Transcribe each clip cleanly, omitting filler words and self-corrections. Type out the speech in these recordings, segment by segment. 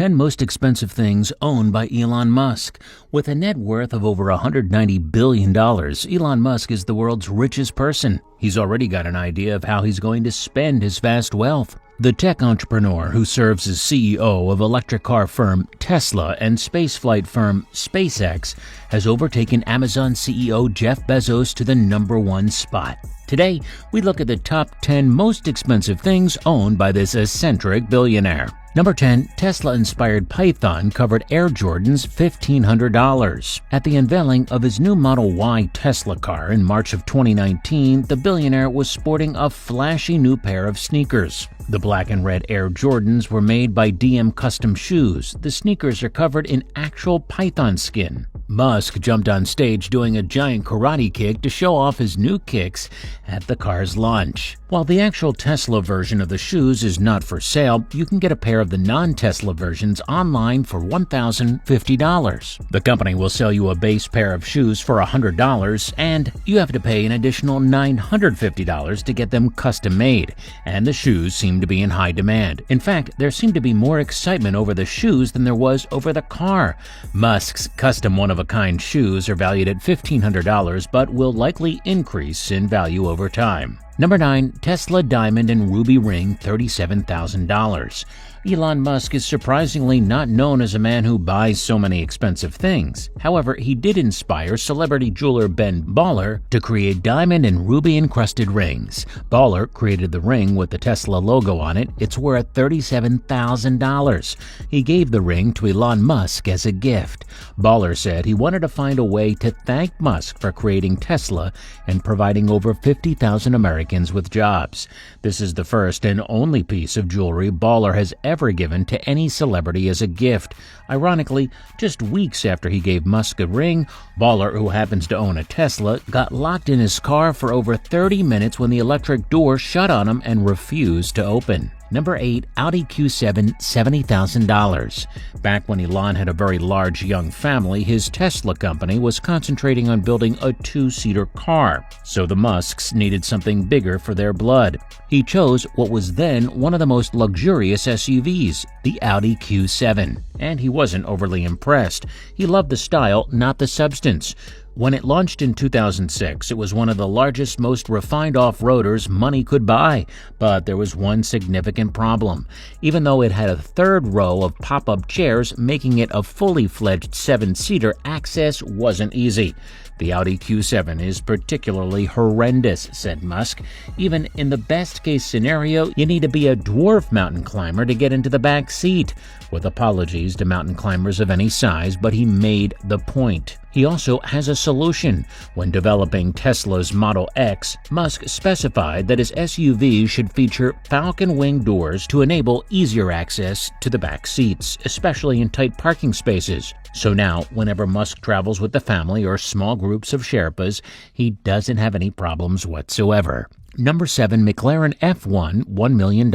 10 most expensive things owned by Elon Musk. With a net worth of over $190 billion, Elon Musk is the world's richest person. He's already got an idea of how he's going to spend his vast wealth. The tech entrepreneur, who serves as CEO of electric car firm Tesla and spaceflight firm SpaceX, has overtaken Amazon CEO Jeff Bezos to the #1 spot. Today, we look at the top 10 most expensive things owned by this eccentric billionaire. Number 10, Tesla-inspired Python covered Air Jordan's $1,500. At the unveiling of his new Model Y Tesla car in March of 2019, the billionaire was sporting a flashy new pair of sneakers. The black and red Air Jordans were made by DM Custom Shoes. The sneakers are covered in actual python skin. Musk jumped on stage doing a giant karate kick to show off his new kicks at the car's launch. While the actual Tesla version of the shoes is not for sale, you can get a pair of the non-Tesla versions online for $1,050. The company will sell you a base pair of shoes for $100, and you have to pay an additional $950 to get them custom made, and the shoes seem to be in high demand. In fact, there seemed to be more excitement over the shoes than there was over the car. Musk's custom one-of-a-kind shoes are valued at $1,500 but will likely increase in value over time. Number 9, Tesla Diamond and Ruby Ring, $37,000. Elon Musk is surprisingly not known as a man who buys so many expensive things. However, he did inspire celebrity jeweler Ben Baller to create diamond and ruby-encrusted rings. Baller created the ring with the Tesla logo on it. It's worth $37,000. He gave the ring to Elon Musk as a gift. Baller said he wanted to find a way to thank Musk for creating Tesla and providing over 50,000 Americans with jobs. This is the first and only piece of jewelry Baller has ever given to any celebrity as a gift. Ironically, just weeks after he gave Musk a ring, Baller, who happens to own a Tesla, got locked in his car for over 30 minutes when the electric door shut on him and refused to open. Number 8, Audi Q7, $70,000. Back when Elon had a very large young family, his Tesla company was concentrating on building a two-seater car, so the Musks needed something bigger for their blood. He chose what was then one of the most luxurious SUVs, the Audi Q7, and he wasn't overly impressed. He loved the style, not the substance. When it launched in 2006, it was one of the largest, most refined off-roaders money could buy, but there was one significant problem. Even though it had a third row of pop-up chairs, making it a fully fledged 7-seater, access wasn't easy. The Audi Q7 is particularly horrendous, said Musk. Even in the best-case scenario, you need to be a dwarf mountain climber to get into the back seat. With apologies to mountain climbers of any size, but he made the point. He also has a solution. When developing Tesla's Model X, Musk specified that his SUV should feature falcon wing doors to enable easier access to the back seats, especially in tight parking spaces. So now, whenever Musk travels with the family or small groups of Sherpas, he doesn't have any problems whatsoever. Number 7, McLaren F1, $1 million.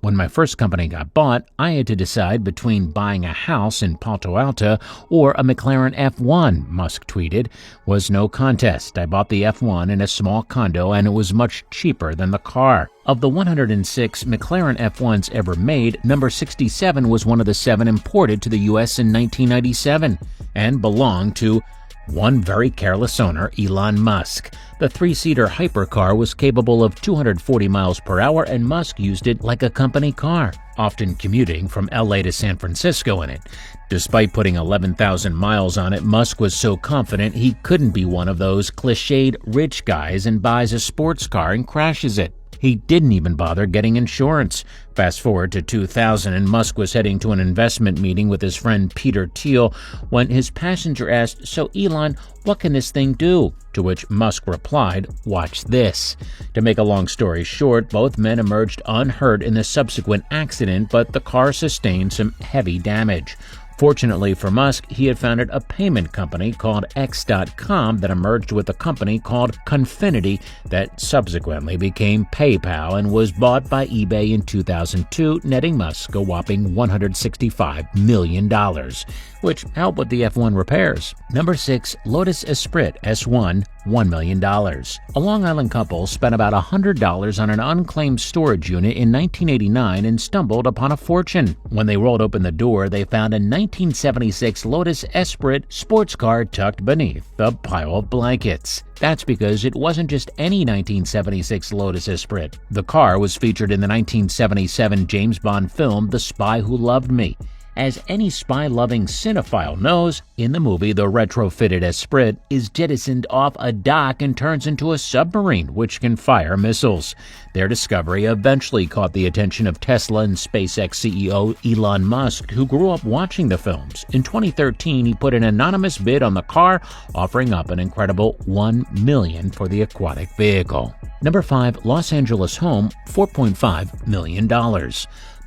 When my first company got bought, I had to decide between buying a house in Palo Alto or a McLaren F1, Musk tweeted. Was no contest. I bought the F1 in a small condo and it was much cheaper than the car. Of the 106 McLaren F1s ever made, number 67 was one of the 7 imported to the U.S. in 1997 and belonged to one very careless owner, Elon Musk. The 3-seater hypercar was capable of 240 miles per hour and Musk used it like a company car, often commuting from LA to San Francisco in it. Despite putting 11,000 miles on it, Musk was so confident he couldn't be one of those cliched rich guys and buys a sports car and crashes it. He didn't even bother getting insurance. Fast forward to 2000, and Musk was heading to an investment meeting with his friend Peter Thiel when his passenger asked, "So Elon, what can this thing do?" To which Musk replied, "Watch this." To make a long story short, both men emerged unhurt in the subsequent accident, but the car sustained some heavy damage. Fortunately for Musk, he had founded a payment company called X.com that emerged with a company called Confinity that subsequently became PayPal and was bought by eBay in 2002, netting Musk a whopping $165 million, which helped with the F1 repairs. Number 6, Lotus Esprit S1, $1 million. A Long Island couple spent about $100 on an unclaimed storage unit in 1989 and stumbled upon a fortune. When they rolled open the door, they found a 1976 Lotus Esprit sports car tucked beneath a pile of blankets. That's because it wasn't just any 1976 Lotus Esprit. The car was featured in the 1977 James Bond film The Spy Who Loved Me. As any spy-loving cinephile knows, in the movie, the retrofitted Esprit is jettisoned off a dock and turns into a submarine, which can fire missiles. Their discovery eventually caught the attention of Tesla and SpaceX CEO Elon Musk, who grew up watching the films. In 2013, he put an anonymous bid on the car, offering up an incredible $1 million for the aquatic vehicle. Number 5. Los Angeles home, $4.5 million.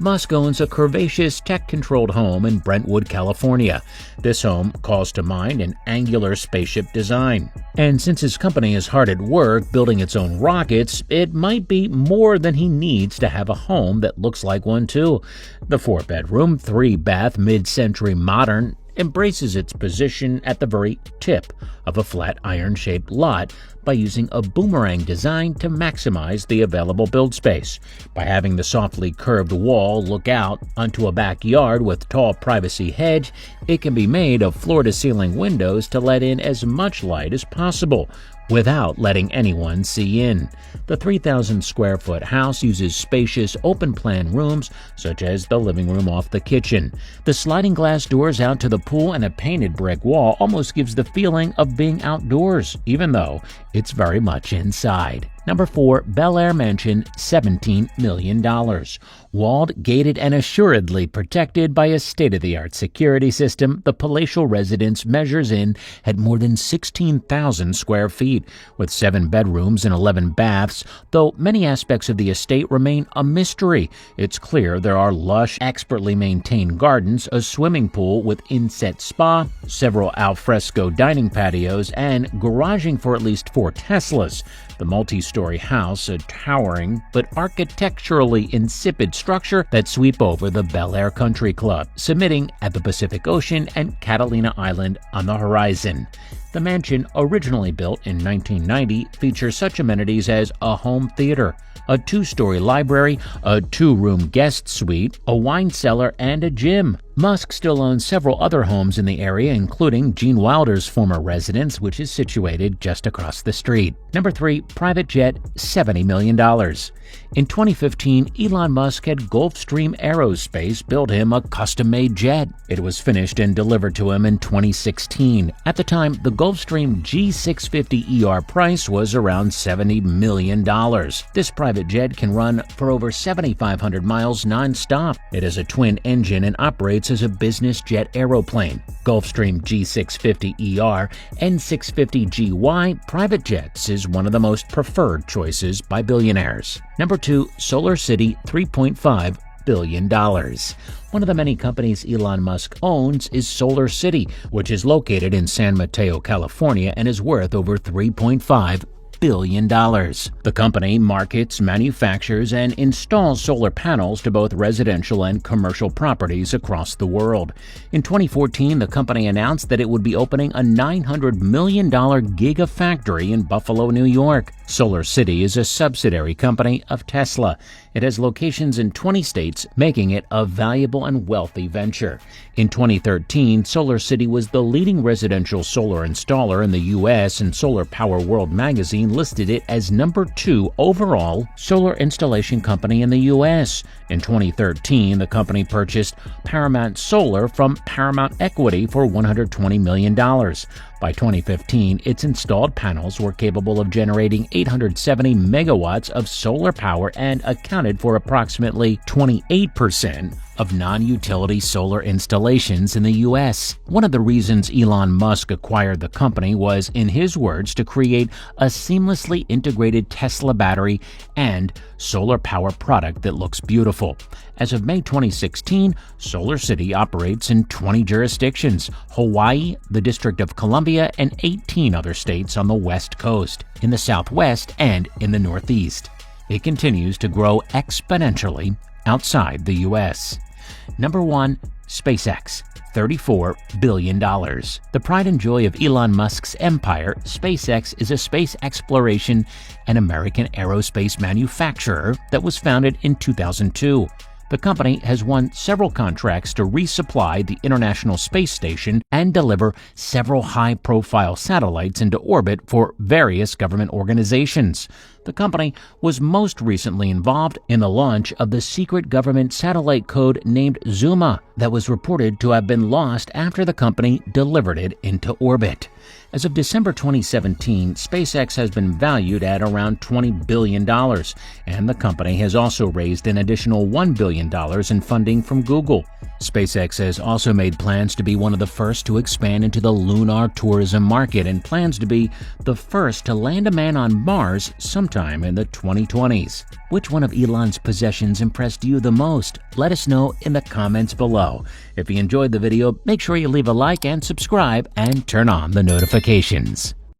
Musk owns a curvaceous, tech-controlled home in Brentwood, California. This home calls to mind an angular spaceship design. And since his company is hard at work building its own rockets, it might be more than he needs to have a home that looks like one too. The 4-bedroom, 3-bath, mid-century modern embraces its position at the very tip of a flat iron-shaped lot by using a boomerang design to maximize the available build space. By having the softly curved wall look out onto a backyard with tall privacy hedge, it can be made of floor-to-ceiling windows to let in as much light as possible, without letting anyone see in. The 3,000-square-foot house uses spacious, open-plan rooms, such as the living room off the kitchen. The sliding glass doors out to the pool and a painted brick wall almost gives the feeling of being outdoors, even though it's very much inside. Number 4. Bel Air Mansion, $17 million. Walled, gated, and assuredly protected by a state-of-the-art security system, the palatial residence measures in at more than 16,000 square feet, with 7 bedrooms and 11 baths. Though many aspects of the estate remain a mystery, it's clear there are lush, expertly maintained gardens, a swimming pool with inset spa, several alfresco dining patios, and garaging for at least 4 Teslas. The multi-story house, a towering but architecturally insipid structure that sweep over the Bel Air Country Club, submitting at the Pacific Ocean and Catalina Island on the horizon. The mansion, originally built in 1990, features such amenities as a home theater, a 2-story library, a 2-room guest suite, a wine cellar, and a gym. Musk still owns several other homes in the area, including Gene Wilder's former residence, which is situated just across the street. Number 3. Private jet, $70 million. In 2015, Elon Musk had Gulfstream Aerospace build him a custom-made jet. It was finished and delivered to him in 2016. At the time, the Gulfstream G650ER price was around $70 million. This private jet can run for over 7,500 miles non-stop. It has a twin engine and operates as a business jet aeroplane. Gulfstream G650ER and 650GY private jets is one of the most preferred choices by billionaires. Number 2. Solar City, $3.5 billion. One of the many companies Elon Musk owns is Solar City, which is located in San Mateo, California, and is worth over $3.5 billion. The company markets, manufactures, and installs solar panels to both residential and commercial properties across the world. In 2014, the company announced that it would be opening a $900 million gigafactory in Buffalo, New York. Solar City is a subsidiary company of Tesla. It has locations in 20 states, making it a valuable and wealthy venture. In 2013, Solar City was the leading residential solar installer in the U.S., and Solar Power World magazine listed it as number 2 overall solar installation company in the U.S. In 2013, the company purchased Paramount Solar from Paramount Equity for $120 million. By 2015, its installed panels were capable of generating 870 megawatts of solar power and accounted for approximately 28% of non-utility solar installations in the U.S. One of the reasons Elon Musk acquired the company was, in his words, to create a seamlessly integrated Tesla battery and solar power product that looks beautiful. As of May 2016, Solar City operates in 20 jurisdictions: Hawaii, the District of Columbia, and 18 other states on the West Coast, in the Southwest, and in the Northeast. It continues to grow exponentially outside the U.S. Number 1. SpaceX, $34 billion. The pride and joy of Elon Musk's empire, SpaceX is a space exploration and American aerospace manufacturer that was founded in 2002. The company has won several contracts to resupply the International Space Station and deliver several high-profile satellites into orbit for various government organizations. The company was most recently involved in the launch of the secret government satellite code named Zuma that was reported to have been lost after the company delivered it into orbit. As of December 2017, SpaceX has been valued at around $20 billion, and the company has also raised an additional $1 billion in funding from Google. SpaceX has also made plans to be one of the first to expand into the lunar tourism market and plans to be the first to land a man on Mars sometime in the 2020s. Which one of Elon's possessions impressed you the most? Let us know in the comments below. If you enjoyed the video, make sure you leave a like and subscribe and turn on the notifications.